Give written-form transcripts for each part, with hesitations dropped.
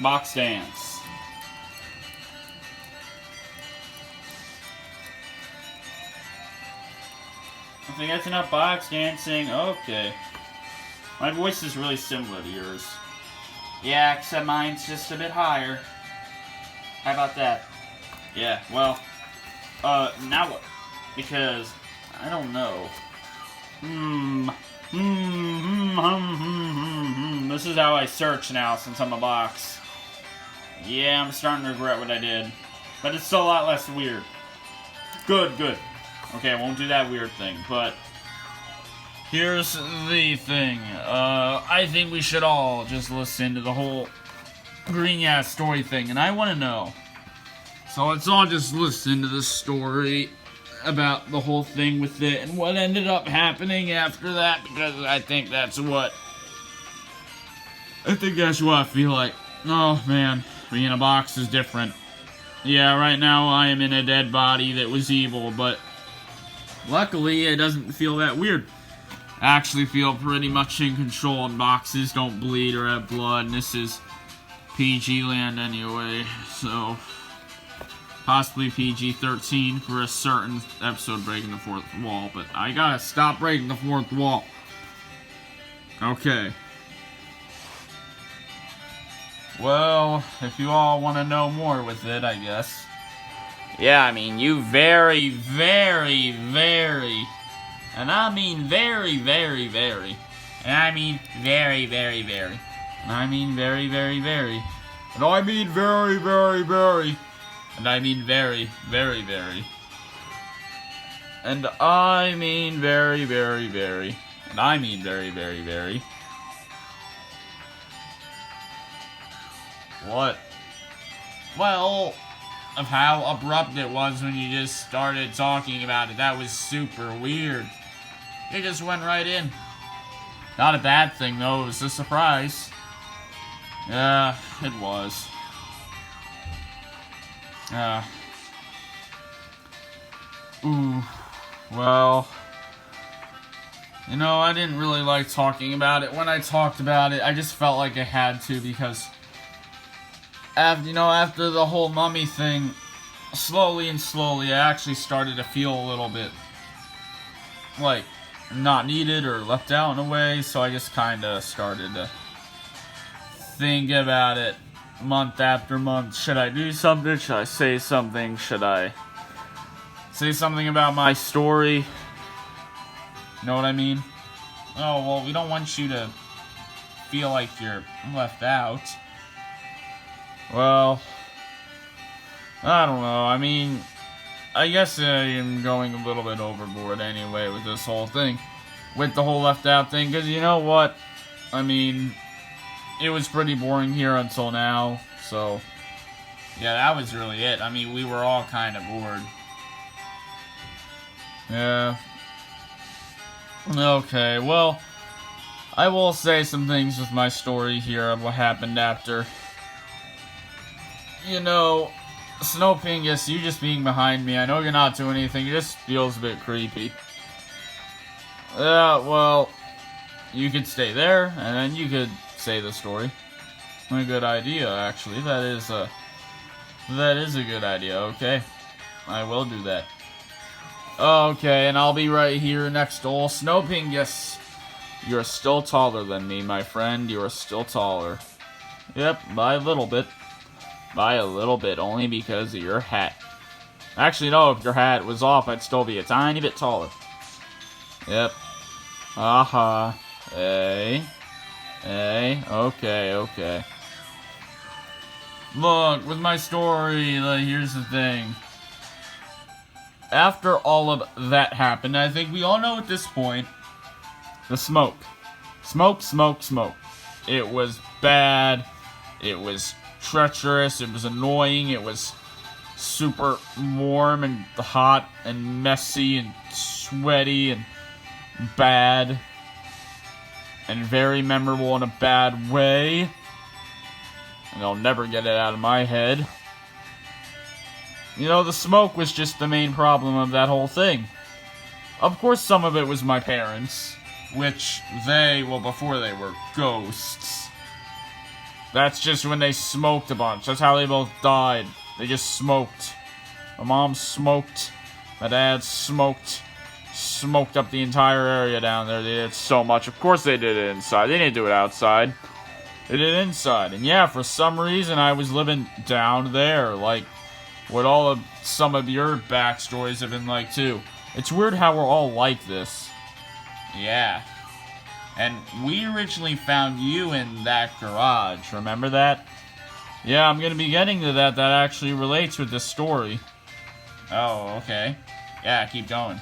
Box dance. I think that's enough box dancing. Okay. My voice is really similar to yours. Yeah, except mine's just a bit higher. How about that? Yeah, well, now what? Because, I don't know. This is how I search now since I'm a box. Yeah, I'm starting to regret what I did. But it's still a lot less weird. Good, good. Okay, I won't do that weird thing, but here's the thing. I think we should all just listen to the whole green-ass story thing, and I want to know. So let's all just listen to the story about the whole thing with it and what ended up happening after that, because I think that's what I feel like. Oh, man. Being a box is different. Yeah, right now I am in a dead body that was evil, but luckily it doesn't feel that weird. I actually feel pretty much in control, and boxes don't bleed or have blood, and this is PG land anyway, so possibly PG-13 for a certain episode breaking the fourth wall, but I gotta stop breaking the fourth wall. Okay. Well, if you all want to know more with it, I guess. Yeah, I mean, you very, very, very, and I mean very, very, very, and I mean very, very, very, and I mean very, very, very, and I mean very, very, very, and I mean very, very, very, and I mean very, very, very, and I mean very, very, very. What? Well, of how abrupt it was when you just started talking about it. That was super weird. It just went right in. Not a bad thing, though. It was a surprise. Yeah, it was. Ooh. Well, you know, I didn't really like talking about it. When I talked about it, I just felt like I had to, because after the whole mummy thing, slowly and slowly, I actually started to feel a little bit like not needed or left out in a way, so I just kind of started to think about it month after month. Should I do something? Should I say something? Should I say something about my story? You know what I mean? Oh, well, we don't want you to feel like you're left out. Well, I don't know. I mean, I guess I am going a little bit overboard anyway with this whole thing. With the whole left out thing. Because you know what? I mean, it was pretty boring here until now. So, yeah, that was really it. I mean, we were all kind of bored. Yeah. Okay, well, I will say some things with my story here of what happened after. You know, Snowpingus, you just being behind me, I know you're not doing anything, it just feels a bit creepy. Yeah, well, you could stay there, and then you could say the story. A good idea, actually. That is a good idea, okay. I will do that. Okay, and I'll be right here next to old Snowpingus. You're still taller than me, my friend. You are still taller. Yep, by a little bit. By a little bit, only because of your hat. Actually, no, if your hat was off, I'd still be a tiny bit taller. Yep. Aha. Hey. Hey. Okay, okay. Look, with my story, here's the thing. After all of that happened, I think we all know at this point, the smoke. Smoke, smoke, smoke. It was bad. It was treacherous, it was annoying, it was super warm and hot and messy and sweaty and bad and very memorable in a bad way, and I'll never get it out of my head. You know, the smoke was just the main problem of that whole thing. Of course, some of it was my parents, which before they were ghosts, That's just when they smoked a bunch. That's how they both died. They just smoked. My mom smoked. My dad smoked. Smoked up the entire area down there. They did so much. Of course they did it inside. They didn't do it outside. They did it inside. And yeah, for some reason I was living down there. Like, what all of some of your backstories have been like too. It's weird how we're all like this. Yeah. And we originally found you in that garage. Remember that? Yeah, I'm gonna be getting to that. That actually relates with this story. Oh, okay. Yeah, keep going.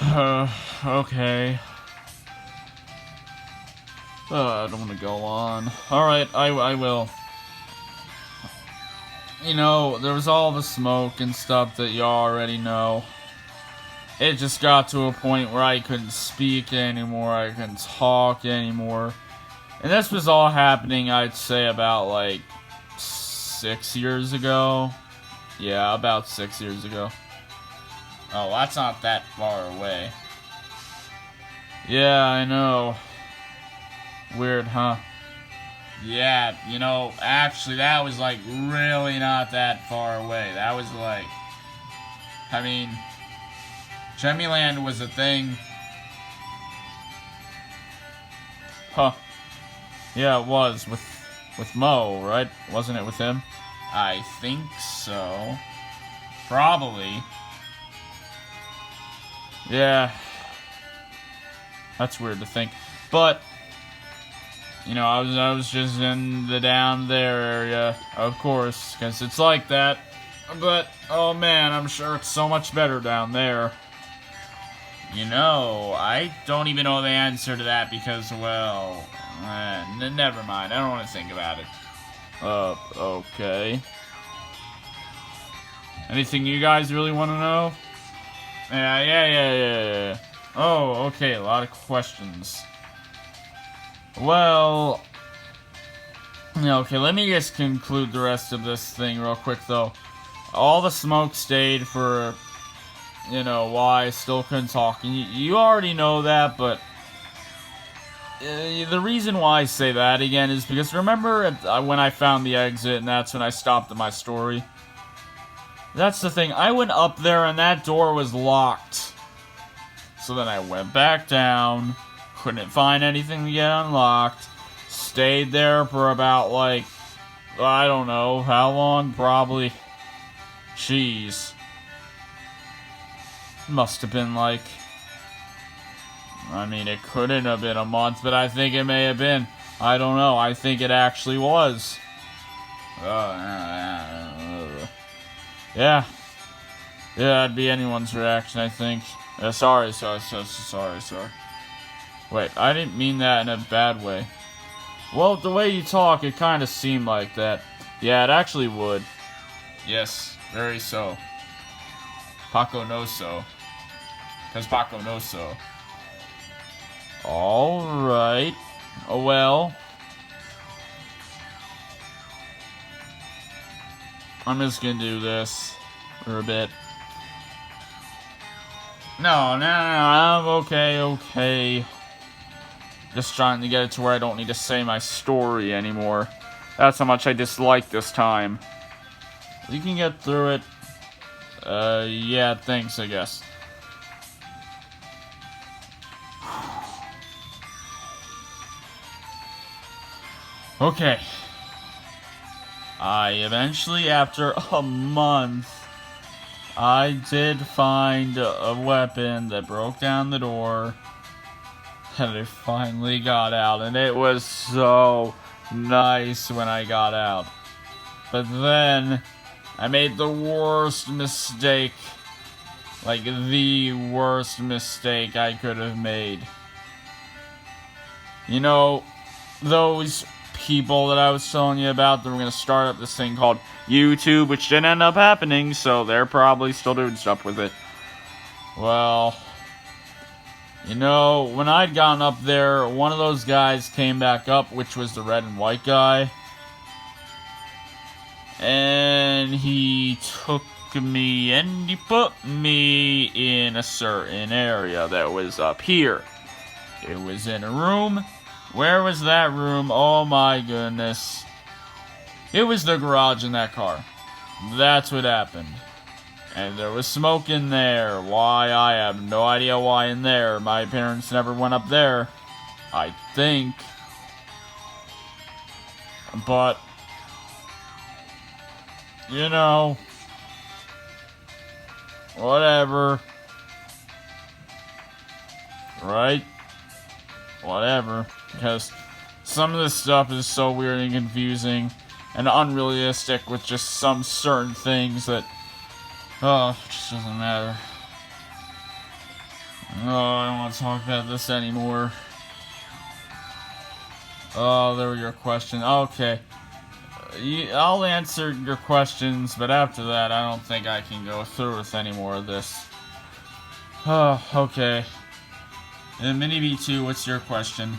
Okay. I don't want to go on. Alright, I will. You know, there was all the smoke and stuff that you already know. It just got to a point where I couldn't speak anymore, I couldn't talk anymore. And this was all happening, I'd say, about, like, 6 years ago. Yeah, about 6 years ago. Oh, that's not that far away. Yeah, I know. Weird, huh? Yeah, you know, actually, that was, like, really not that far away. That was, like... I mean... Gemmyland was a thing. Huh. Yeah, it was. With Mo, right? Wasn't it with him? I think so. Probably. Yeah. That's weird to think. But... You know, I was just in the down there area, of course, because it's like that. But, oh man, I'm sure it's so much better down there. You know, I don't even know the answer to that because, well, never mind. I don't want to think about it. Okay. Anything you guys really want to know? Yeah. Oh, okay, a lot of questions. Well, okay, let me just conclude the rest of this thing real quick, though. All the smoke stayed for, you know, why I still couldn't talk. And you already know that, but the reason why I say that again is because remember when I found the exit and that's when I stopped my story? That's the thing. I went up there and that door was locked. So then I went back down. Couldn't find anything to get unlocked. Stayed there for about, like, I don't know, how long? Probably. Jeez. Must have been, like... I mean, it couldn't have been a month, but I think it may have been. I don't know. I think it actually was. Yeah. Yeah, that'd be anyone's reaction, I think. Sorry. Wait, I didn't mean that in a bad way. Well, the way you talk, it kind of seemed like that. Yeah, it actually would. Yes, very so. Paco knows so. Because Paco knows so. Alright. Oh, well. I'm just gonna do this for a bit. No, I'm okay. Just trying to get it to where I don't need to say my story anymore. That's how much I dislike this time. You can get through it. Yeah, thanks, I guess. Okay. I eventually, after a month, I did find a weapon that broke down the door. And I finally got out, and it was so nice when I got out. But then, I made the worst mistake. Like, the worst mistake I could have made. You know, those people that I was telling you about that were going to start up this thing called YouTube, which didn't end up happening, so they're probably still doing stuff with it. Well... You know, when I'd gotten up there, one of those guys came back up, which was the red and white guy. And he took me and he put me in a certain area that was up here. It was in a room Where was that room? Oh my goodness. It was the garage in that car. That's what happened. And there was smoke in there. Why? I have no idea why in there. My parents never went up there. I think. But, you know, whatever. Right? Whatever. Because some of this stuff is so weird and confusing and unrealistic with just some certain things that, oh, it just doesn't matter. Oh, I don't want to talk about this anymore. Oh, there were your questions. Okay. I'll answer your questions, but after that, I don't think I can go through with any more of this. Oh, okay. And Mini B2, what's your question?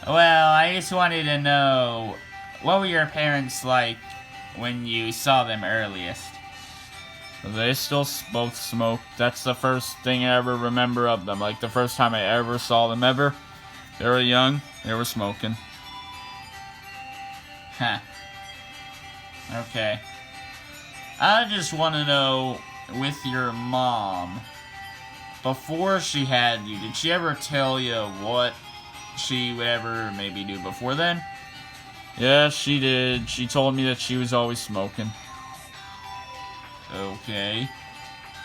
Well, I just wanted to know, what were your parents like when you saw them earliest? They still both smoke. That's the first thing I ever remember of them. Like, the first time I ever saw them ever. They were young. They were smoking. Huh. Okay. I just want to know, with your mom, before she had you, did she ever tell you what she would ever maybe do before then? Yeah, she did. She told me that she was always smoking. Okay.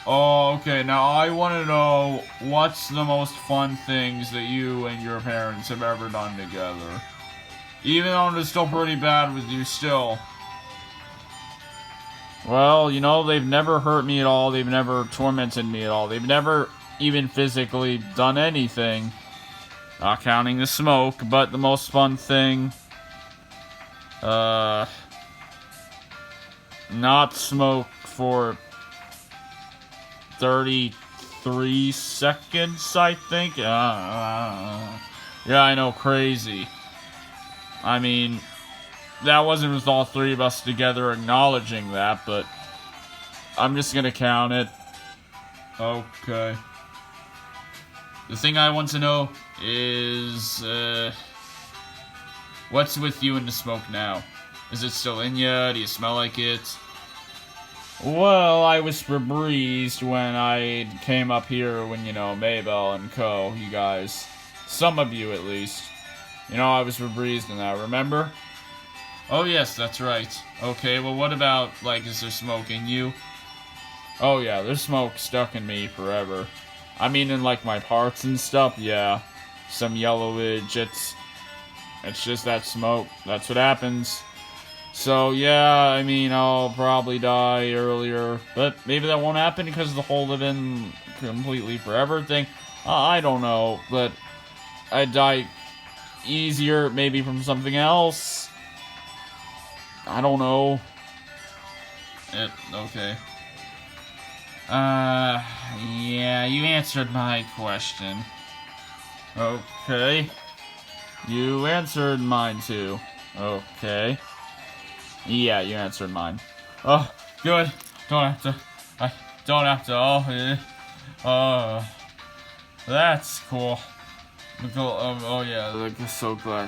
Oh, okay. Now I want to know what's the most fun things that you and your parents have ever done together. Even though they're still pretty bad with you still. Well, you know, they've never hurt me at all. They've never tormented me at all. They've never even physically done anything. Not counting the smoke, but the most fun thing... not smoke for 33 seconds, I think. Yeah, I know, crazy. I mean, that wasn't with all three of us together acknowledging that, but I'm just gonna count it. Okay. The thing I want to know is, what's with you and the smoke now? Is it still in ya? Do you smell like it? Well, I was Febrezed when I came up here when, you know, Maybell and co, you guys. Some of you, at least. You know, I was Febrezed in that, remember? Oh, yes, that's right. Okay, well, what about, like, is there smoke in you? Oh, yeah, there's smoke stuck in me forever. I mean, in, like, my parts and stuff, yeah. Some yellowage, it's just that smoke. That's what happens. So, yeah, I mean, I'll probably die earlier, but maybe that won't happen because of the whole live-in completely forever thing. I don't know, but I'd die easier, maybe from something else. I don't know. Okay. Yeah, you answered my question. Okay. You answered mine, too. Okay. Yeah, you answered mine. Oh, good. I don't have to, that's cool. Oh yeah, like, so glad.